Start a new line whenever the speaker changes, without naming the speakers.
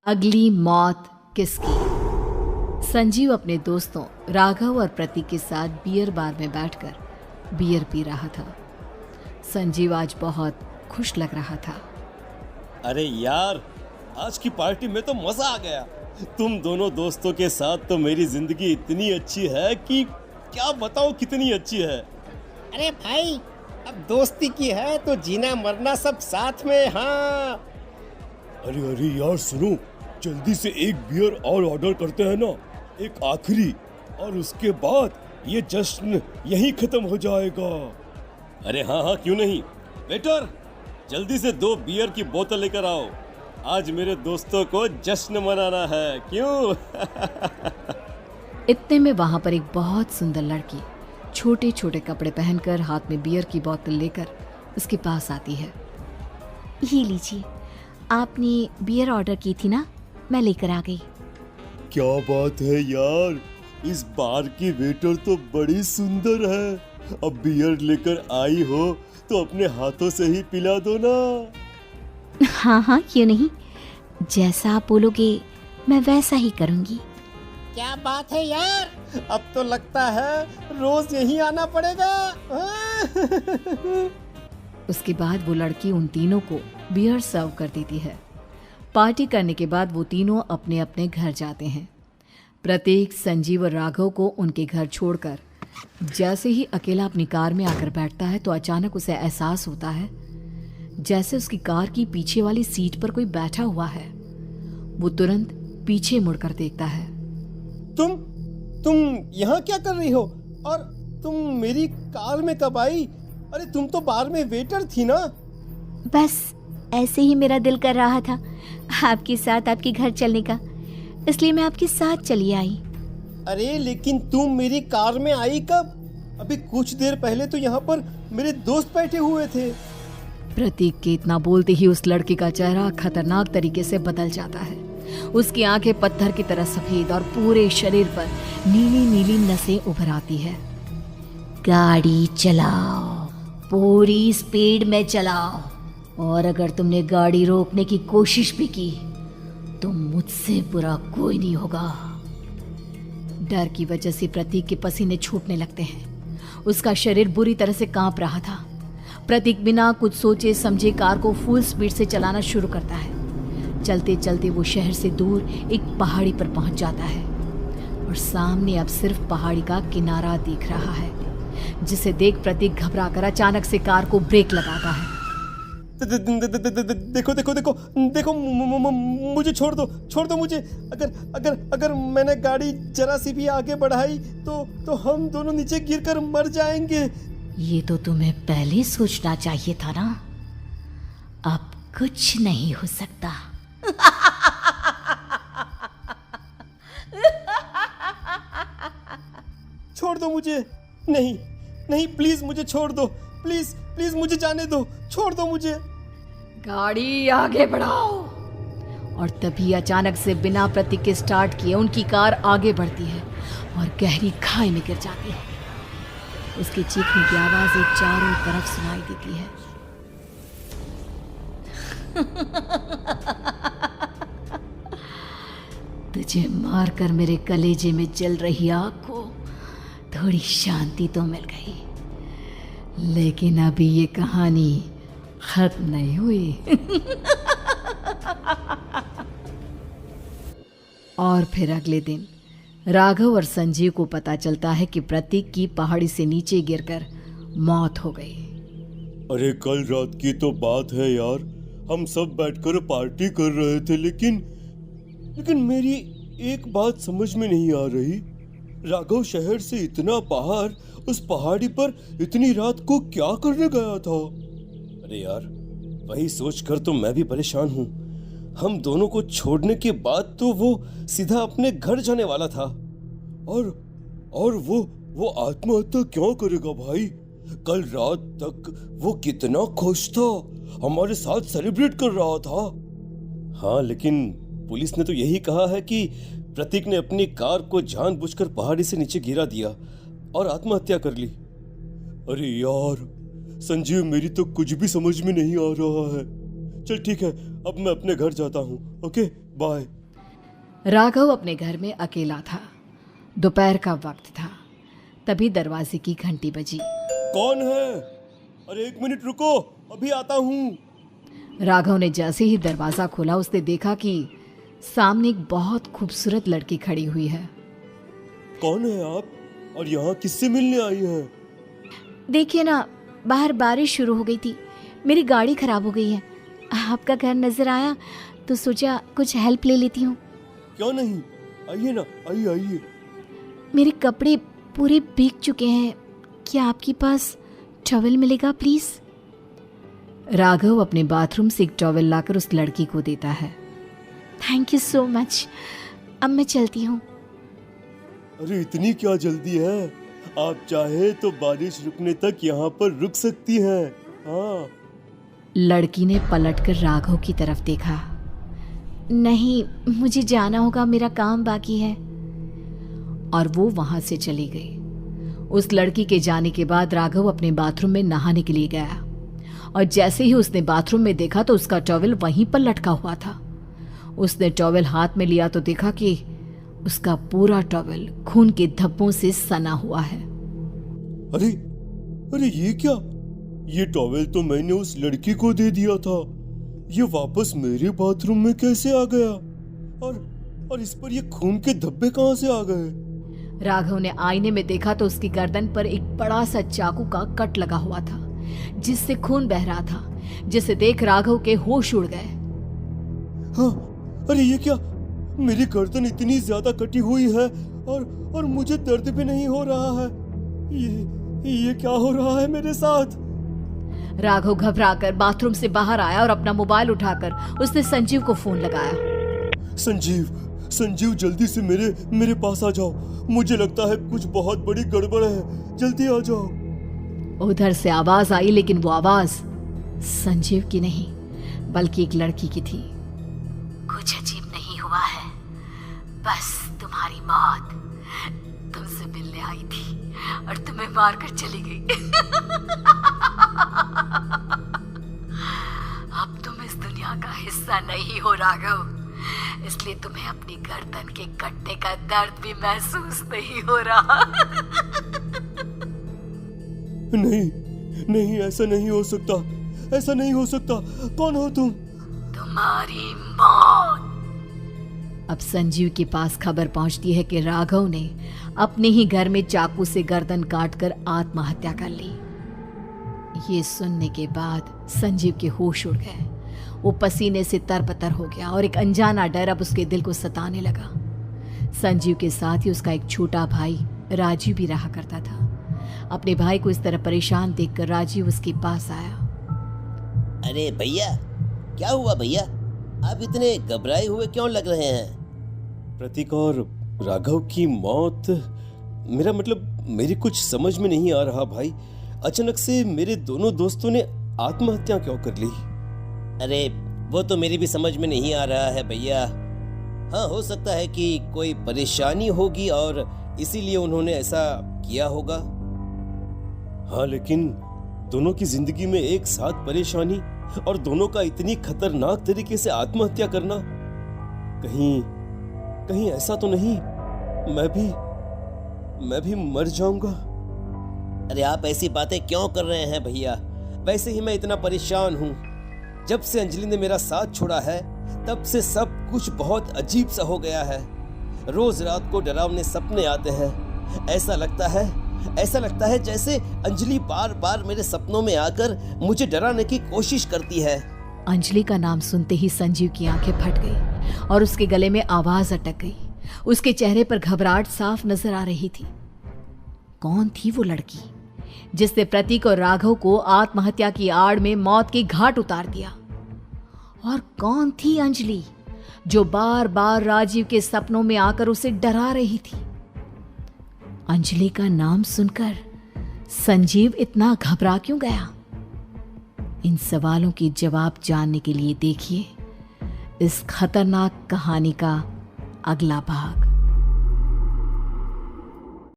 अगली मौत किसकी। संजीव अपने दोस्तों राघव और प्रतीक के साथ बियर बार में बैठकर बियर पी रहा था। संजीव आज बहुत खुश लग रहा था।
अरे यार, आज की पार्टी में तो मजा आ गया। तुम दोनों दोस्तों के साथ तो मेरी जिंदगी इतनी अच्छी है कि क्या बताओ कितनी अच्छी है।
अरे भाई, अब दोस्ती की है तो जीना मरना सब साथ में। हाँ
अरे अरे यार सुनो, जल्दी से एक बियर और ऑर्डर करते हैं ना, एक आखिरी, और उसके बाद ये जश्न यहीं खत्म हो जाएगा। अरे हाँ हाँ, क्यों नहीं। वेटर, जल्दी से 2 बियर की बोतल लेकर आओ। आज मेरे दोस्तों को जश्न मनाना है, क्यों?
इतने में वहां पर एक बहुत सुंदर लड़की छोटे छोटे कपड़े पहनकर हाथ में बियर की बोतल लेकर उसके पास आती है।
ये लीजिए, आपने बियर ऑर्डर की थी ना, मैं लेकर आ गई।
क्या बात है यार, इस बार की वेटर तो बड़ी सुंदर है। अब बियर लेकर आई हो तो अपने हाथों से ही पिला दो ना।
हाँ हाँ, क्यों नहीं, जैसा आप बोलोगे मैं वैसा ही करूँगी।
क्या बात है यार, अब तो लगता है रोज यहीं आना पड़ेगा।
उसके बाद वो लड़की उन तीनों को बियर सर्व कर देती है। पार्टी करने के बाद वो तीनों अपने अपने घर जाते हैं। प्रतीक, संजीव और राघव को उनके घर छोड़कर जैसे ही अकेला अपनी कार में आकर बैठता है तो अचानक उसे एहसास होता है जैसे उसकी कार की पीछे वाली सीट पर कोई बैठा हुआ है। वो तुरंत पीछे मुड़कर देखता है।
तुम यहाँ क्या कर रही हो? और तुम मेरी कार में कब आई? अरे तुम तो बार में वेटर थी ना।
बस ऐसे ही मेरा दिल कर रहा था आपके साथ आपके घर चलने का, इसलिए मैं आपके साथ चली आई।
अरे लेकिन तुम मेरी कार में आई कब? अभी कुछ देर पहले तो यहाँ पर मेरे दोस्त बैठे हुए थे।
प्रतीक के इतना बोलते ही उस लड़के का चेहरा खतरनाक तरीके से बदल जाता है। उसकी आंखें पत्थर की तरह सफेद और पूरे शरीर पर नीली नीली नसें उभर आती है।
गाड़ी चलाओ, पूरी स्पीड में चलाओ, और अगर तुमने गाड़ी रोकने की कोशिश भी की तो मुझसे बुरा कोई नहीं होगा।
डर की वजह से प्रतीक के पसीने छूटने लगते हैं। उसका शरीर बुरी तरह से कांप रहा था। प्रतीक बिना कुछ सोचे समझे कार को फुल स्पीड से चलाना शुरू करता है। चलते चलते वो शहर से दूर एक पहाड़ी पर पहुंच जाता है और सामने अब सिर्फ पहाड़ी का किनारा दिख रहा है, जिसे देख प्रतीक घबराकर अचानक से कार को ब्रेक लगाता है।
देखो देखो देखो देखो, मुझे छोड़ दो मुझे। अगर मैंने गाड़ी जरा सी भी आगे बढ़ाई तो हम दोनों नीचे गिरकर मर जाएंगे।
ये तो तुम्हें पहले सोचना चाहिए था ना। अब कुछ नहीं हो सकता।
छोड़ दो मुझे। नहीं नहीं, प्लीज मुझे छोड़ दो। प्लीज प्लीज मुझे जाने दो, छोड़ दो मुझे।
गाड़ी आगे बढ़ाओ। और तभी अचानक से बिना प्रतीक के स्टार्ट किए उनकी कार आगे बढ़ती है और गहरी खाई में गिर जाती है। उसके चीखने की आवाज एक चारों तरफ सुनाई देती है। तुझे मारकर मेरे कलेजे में जल रही आग को थोड़ी शांति तो मिल गई, लेकिन अभी ये कहानी खत्म नहीं हुई। और फिर अगले दिन राघव और संजीव को पता चलता है कि प्रतीक की पहाड़ी से नीचे गिरकर मौत हो गई।
अरे कल रात की तो बात है यार, हम सब बैठकर पार्टी कर रहे थे, लेकिन मेरी एक बात समझ में नहीं आ रही। राघव शहर से इतना बाहर उस पहाड़ी पर इतनी रात को क्या करने गया था? अरे यार, वही सोचकर तो मैं भी परेशान हूँ। हम दोनों को छोड़ने के बाद तो वो सीधा अपने घर जाने वाला था, और वो आत्महत्या क्यों करेगा भाई? कल रात तक वो कितना खुश था, हमारे साथ सेलिब्रेट कर रहा था। हाँ, लेकिन पुलिस ने तो यही कहा है कि प्रतीक ने अपनी कार को जानबूझकर पहाड़ी से नीचे गिरा दिया और आत्महत्या कर ली। अरे यार संजीव, मेरी तो कुछ भी समझ में नहीं आ रहा है। चल ठीक है, अब मैं अपने घर जाता हूँ। ओके। बाय।
राघव अपने घर में अकेला था। दोपहर का वक्त था। तभी दरवाजे की घंटी बजी।
कौन है? अरे 1 मिनट रुको, अभी आता हूँ।
राघव ने जैसे ही दरवाजा खोला उसने देखा कि सामने एक बहुत खूबसूरत लड़की खड़ी हुई है।
कौन है आप और यहाँ किससे मिलने आई हैं?
देखिए ना, बाहर बारिश शुरू हो गई थी, मेरी गाड़ी खराब हो गई है। आपका घर नजर आया तो सोचा कुछ हेल्प ले लेती हूँ।
क्यों नहीं, आइए ना, आइए आइए।
मेरे कपड़े पूरे भीग चुके हैं, क्या आपके पास टॉवल मिलेगा प्लीज?
राघव अपने बाथरूम से एक टॉवल लाकर उस लड़की को देता है।
थैंक यू सो मच, अब मैं चलती हूँ।
अरे इतनी क्या जल्दी है? आप चाहे तो बारिश रुकने तक यहाँ पर रुक सकती हैं। हाँ।
लड़की ने पलटकर राघव की तरफ देखा।
नहीं, मुझे जाना होगा, मेरा काम बाकी है।
और वो वहां से चली गई। उस लड़की के जाने के बाद राघव अपने बाथरूम में नहाने के लिए गया और जैसे ही उसने बाथरूम में देखा तो उसका टॉवल वहीं पर लटका हुआ था। उसने टॉवल हाथ में लिया तो देखा कि उसका पूरा टॉवल खून के धब्बों से सना हुआ है।
अरे अरे ये क्या? ये टॉवल तो मैंने उस लड़की को दे दिया था। ये वापस मेरे बाथरूम में कैसे आ गया? और इस पर ये खून के धब्बे कहां से आ गए?
राघव ने आईने में देखा तो उसकी गर्दन पर एक बड़ा सा चाकू का कट लगा हुआ था जिससे खून बह रहा था, जिसे देख राघव के होश उड़ गए।
हाँ, अरे ये क्या? मेरी गर्दन इतनी ज्यादा कटी हुई है और मुझे दर्द भी नहीं हो रहा है। ये क्या हो रहा है मेरे साथ?
राघव घबराकर बाथरूम से बाहर आया और अपना मोबाइल उठाकर उसने संजीव को फोन लगाया।
संजीव जल्दी से मेरे पास आ जाओ। मुझे लगता है कुछ बहुत बड़ी गड़बड़ है, जल्दी आ जाओ।
उधर से आवाज आई, लेकिन वो आवाज संजीव की नहीं बल्कि एक लड़की की थी।
कुछ अजीब नहीं हुआ है, बस तुम्हारी मौत तुमसे मिलने आई थी और तुम्हें मारकर चली गई। अब तुम इस दुनिया का हिस्सा नहीं हो राघव, इसलिए तुम्हें अपनी गर्दन के कटने का दर्द भी महसूस नहीं हो रहा।
नहीं, ऐसा नहीं हो सकता, ऐसा नहीं हो सकता। कौन हो तुम?
तुम्हारी मौत।
अब संजीव के पास खबर पहुंचती है कि राघव ने अपने ही घर में चाकू से गर्दन काटकर आत्महत्या कर ली। ये सुनने के बाद संजीव के होश उड़ गए। वो पसीने से तरबतर हो गया और एक अनजाना डर अब उसके दिल को सताने लगा। संजीव के साथ ही उसका एक छोटा भाई राजीव भी रहा करता था। अपने भाई को इस तरह परेशान देखकर राजीव उसके पास आया।
अरे भैया, क्या हुआ भैया? आप इतने घबराए हुए क्यों लग रहे हैं?
प्रतीक और राघव की मौत, मेरा मतलब मेरी कुछ समझ में नहीं आ रहा भाई। अचानक से मेरे दोनों दोस्तों ने आत्महत्या क्यों कर ली?
अरे वो तो मेरी भी समझ में नहीं आ रहा है भैया। हाँ, हो सकता है कि कोई परेशानी होगी और इसीलिए उन्होंने ऐसा किया होगा।
हाँ, लेकिन दोनों की जिंदगी में एक साथ परेशानी और दोनों का इतनी खतरनाक तरीके से आत्महत्या करना, कहीं ऐसा तो नहीं मैं भी मर जाऊंगा?
अरे आप ऐसी बातें क्यों कर रहे हैं भैया? वैसे ही मैं इतना परेशान हूँ। जब से अंजलि ने मेरा साथ छोड़ा है तब से सब कुछ बहुत अजीब सा हो गया है। रोज रात को डरावने सपने आते हैं। ऐसा लगता है जैसे अंजलि बार बार मेरे सपनों में आकर मुझे डराने की कोशिश करती है।
अंजलि का नाम सुनते ही संजीव की आंखें फट गई और उसके गले में आवाज अटक गई। उसके चेहरे पर घबराहट साफ नजर आ रही थी। कौन थी वो लड़की जिसने प्रतीक और राघव को आत्महत्या की आड़ में मौत के घाट उतार दिया? और कौन थी अंजलि जो बार बार राजीव के सपनों में आकर उसे डरा रही थी? अंजलि का नाम सुनकर संजीव इतना घबरा क्यों गया? इन सवालों के जवाब जानने के लिए देखिए इस खतरनाक कहानी का अगला भाग।